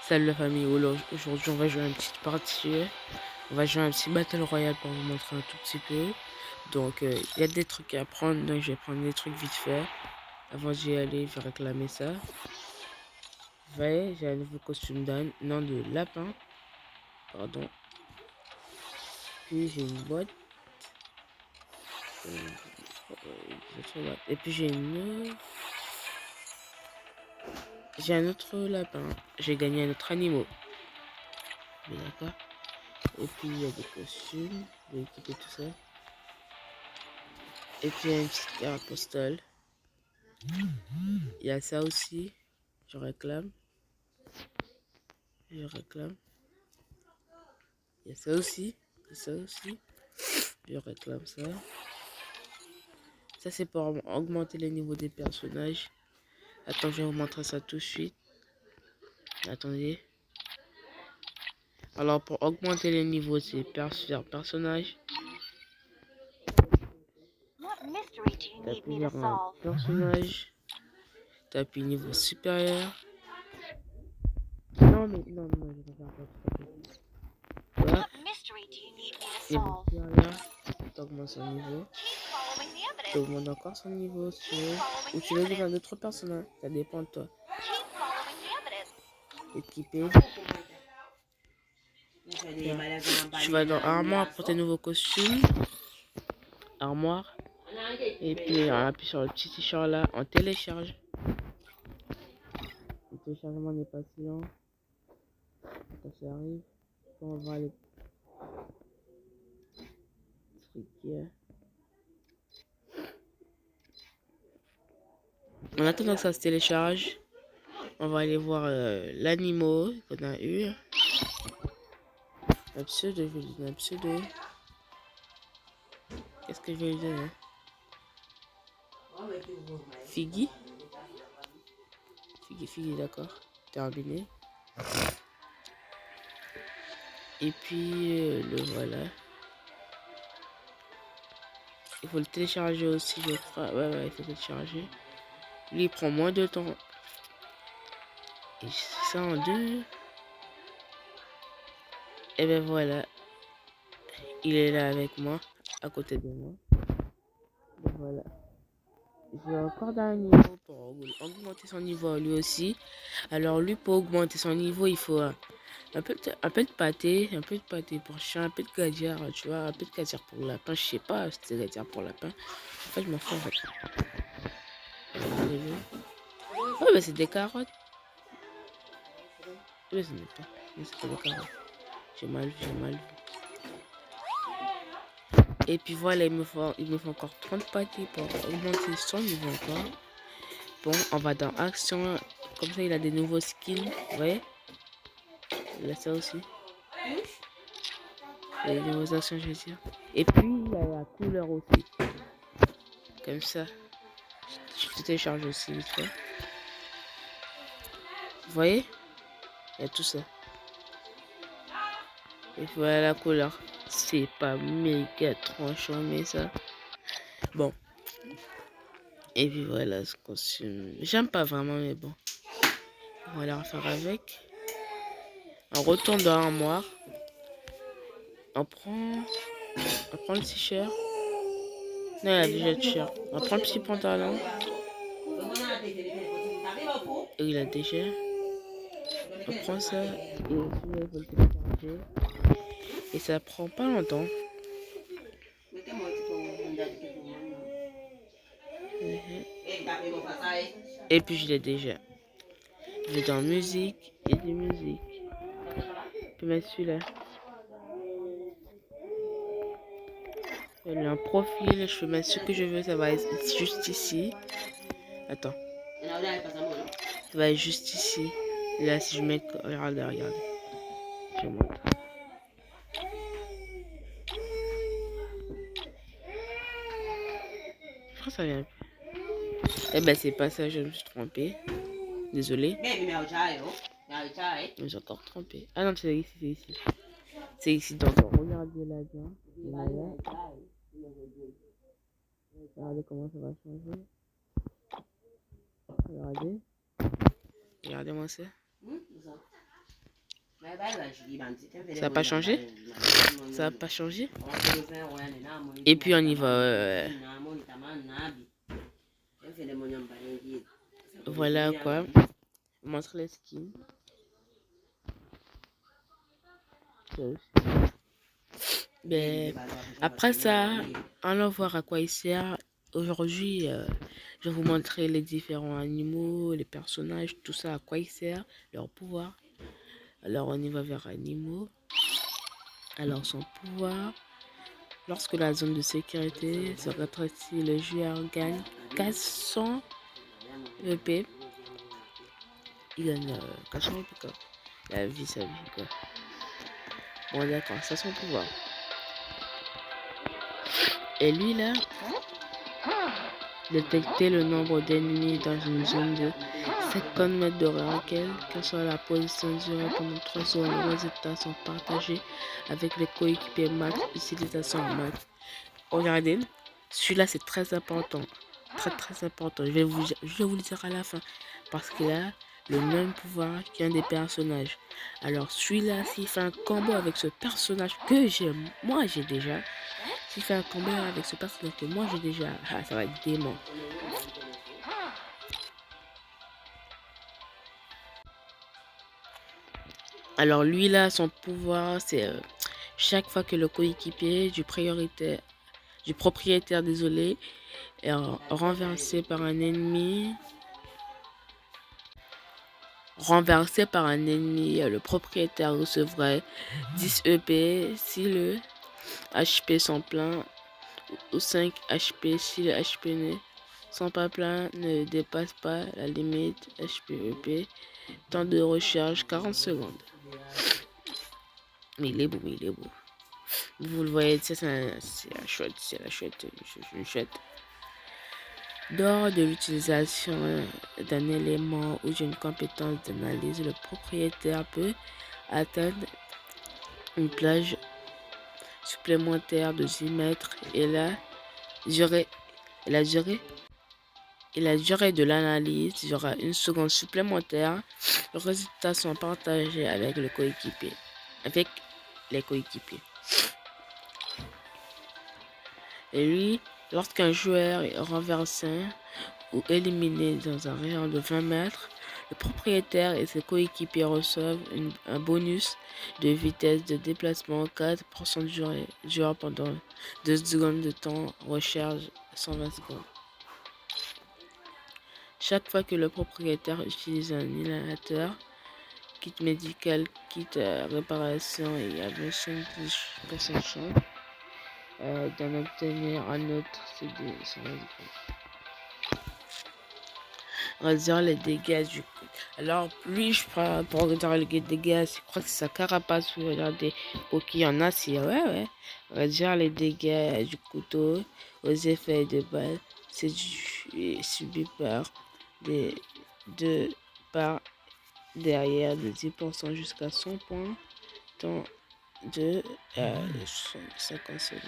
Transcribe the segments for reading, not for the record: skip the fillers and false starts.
Salut la famille, aujourd'hui on va jouer à une petite partie. On va jouer à un petit battle royale pour vous montrer un tout petit peu. Donc il y a des trucs à prendre, donc je vais prendre des trucs vite fait. Avant d'y aller, je vais réclamer ça. Vous voyez, j'ai un nouveau costume d'âne, non de lapin. Pardon. Puis j'ai une boîte. Et puis j'ai un autre lapin. J'ai gagné un autre animal. Mais d'accord. Et puis il y a des costumes. Je vais équiper tout ça. Et puis il y a une petite carte postale. Il y a ça aussi. Je réclame. Je réclame. Il y a ça aussi. Et ça aussi. Je réclame ça. Ça c'est pour augmenter les niveaux des personnages. Attends, je vais vous montrer ça tout de suite. Attendez. Alors pour augmenter les niveaux, c'est faire personnage. T'appuies sur un personnage. T'appuies niveau supérieur. Non mais non, je vais faire ça. Voilà. Niveau supérieur. T'augmentes son niveau. T'augmentes encore son niveau si tu veux. Ou tu veux devenir d'autres personnages. Ça dépend de toi. Équipé. Tu vas dans armoire pour tes nouveaux costumes. Armoire. Et puis on appuie sur le petit t-shirt là. On télécharge. Le téléchargement n'est pas si lent. Quand ça arrive. On va voir les trucs. En attendant que ça se télécharge, on va aller voir l'animaux qu'on a eu. Un pseudo, je vais lui donner un pseudo. Qu'est-ce que je vais lui donner? Figgy. Figgy, d'accord. Terminé. Et puis le voilà. Il faut le télécharger aussi, je crois. Ouais, il faut télécharger. Lui, il prend moins de temps. Et ça en deux. Et ben voilà. Il est là avec moi, à côté de moi. Et voilà. J'ai encore d'un niveau pour augmenter son niveau lui aussi. Alors lui, pour augmenter son niveau, il faut un peu de pâté, pour chien, un peu de gadière, tu vois, un peu de gadière pour lapin. Je sais pas si c'est gadière pour lapin. En fait, je m'en fous en fait. Ouais, bah c'est des carottes. Ouais, ce n'est pas. Mais c'est pas des carottes. J'ai mal vu. Et puis voilà, il me faut encore 30 pâtés pour augmenter son niveau encore. Bon, on va dans action. Comme ça, il a des nouveaux skills. Vous voyez? Il a ça aussi. Il y a des nouveaux actions, je veux dire. Et puis, il y a la couleur aussi. Comme ça. Je télécharge aussi vite fait. Vous voyez? Il y a tout ça. Et voilà la couleur. C'est pas méga tranchant, mais ça. Bon. Et puis voilà ce costume. J'aime pas vraiment, mais bon. On va la refaire avec. On retourne dans l'armoire. On prend le t-shirt. Non, il a déjà le t-shirt. On prend le petit pantalon. Et il a déjà. On prend ça. Et celui-là, il faut le télécharger. Et ça prend pas longtemps. Et puis je l'ai déjà. Je vais dans musique et des musiques. Je peux mettre celui-là. Il a un profil, je peux mettre ce que je veux, ça va être juste ici. Attends. Ça va être juste ici. Là, si je mets... Regardez. Je montre. Je crois que ça vient. Eh ben, c'est pas ça, je me suis trompée. Désolé. Mais j'ai encore trompé. Ah non, c'est ici. C'est ici, donc regardez là bien. Regardez comment ça va changer. Regardez. Regardez-moi ça. Ça n'a pas changé? Ça n'a pas changé? Et puis on y va. Voilà quoi. Je montre les skins. Ben, après ça, allons voir à quoi il sert. Aujourd'hui, je vais vous montrer les différents animaux, les personnages, tout ça, à quoi il sert, leur pouvoir. Alors, on y va vers animaux. Alors, son pouvoir. Lorsque la zone de sécurité se rétrécit, le joueur gagne 400 EP. Il gagne 400 EP quoi. La vie, sa vie quoi. Bon, d'accord, ça c'est son pouvoir. Et lui là, détecter le nombre d'ennemis dans une zone de 50 mètres de recul, quelle soit la position durée pendant 3 secondes. Les résultats sont partagés avec les coéquipiers max, utilisation max. Regardez, celui-là c'est très important. Très important. Je vais vous le dire à la fin. Parce qu'il a le même pouvoir qu'un des personnages. Alors celui-là, s'il fait un combo avec ce personnage que moi j'ai déjà. S'il fait un combo avec ce personnage que moi j'ai déjà. Ah, ça va être dément. Alors lui là, son pouvoir, c'est chaque fois que le coéquipier du propriétaire, désolé, est renversé par un ennemi, le propriétaire recevrait 10 EP si le HP sont pleins ou 5 HP si le HP ne sont pas pleins, ne dépasse pas la limite HP EP. Temps de recharge 40 secondes. Mais il est beau, Vous le voyez, c'est la chouette, une chouette. Lors de l'utilisation d'un élément ou d'une compétence d'analyse, le propriétaire peut atteindre une plage supplémentaire de 10 mètres et la durée de l'analyse sera une seconde supplémentaire. Les résultats sont partagés avec les coéquipiers. Et lui, lorsqu'un joueur est renversé ou éliminé dans un rayon de 20 mètres, le propriétaire et ses coéquipiers reçoivent un bonus de vitesse de déplacement 4% du joueur pendant 2 secondes de temps, recharge 120 secondes. Chaque fois que le propriétaire utilise un inhalateur, kit médical, kit réparation et à 25% de chance d'en obtenir un autre CD sur réduire les dégâts du coup. Alors lui je prends pour réduire les dégâts, je crois que c'est sa carapace. Regardez, ok, il y en a, c'est ouais. Réduire les dégâts du couteau aux effets de balle, c'est subi par derrière de 10% jusqu'à 100 points dans de 50 secondes.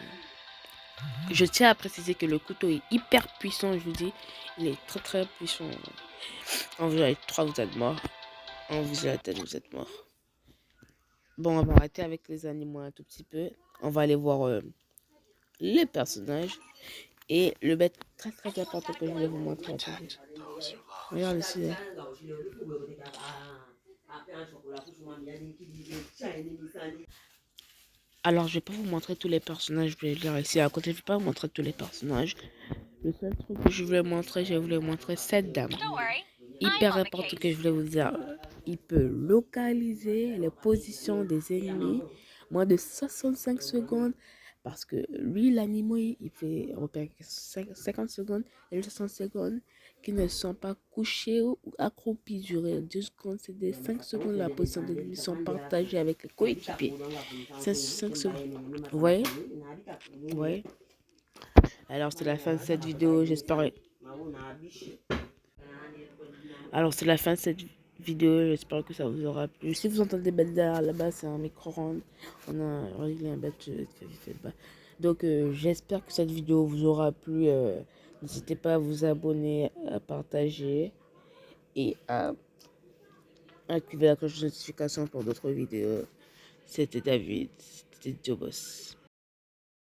Je tiens à préciser que le couteau est hyper puissant, je vous dis. Il est très puissant. Quand vous avez 3, vous êtes mort. On vous a la tête, vous êtes mort. Bon, on va arrêter avec les animaux un tout petit peu. On va aller voir les personnages. Et le bête très important que je voulais vous montrer. Regarde ici. Là. Alors, je vais pas vous montrer tous les personnages. Je vais les dire ici à côté. Je vais pas vous montrer tous les personnages. Le seul truc que je voulais montrer cette dame. Hyper important que je voulais vous dire. Il peut localiser les positions des ennemis moins de 65 secondes. Parce que lui, l'animal, il fait repérer 50 secondes et 60 secondes qui ne sont pas couchés ou accroupis durant 2 secondes. C'est des 5 secondes. La position des ennemis sont partagées avec les coéquipiers. 5 secondes. Vous voyez? Ouais. Alors, c'est la fin de cette vidéo. J'espère. Alors, c'est la fin de cette vidéo. J'espère que ça vous aura plu. Si vous entendez bête derrière là-bas, c'est un micro-ondes. On a réglé un bête qui fait bas. Donc, j'espère que cette vidéo vous aura plu. N'hésitez pas à vous abonner, à partager et à activez la cloche de notification pour d'autres vidéos. C'était David, c'était Jobos.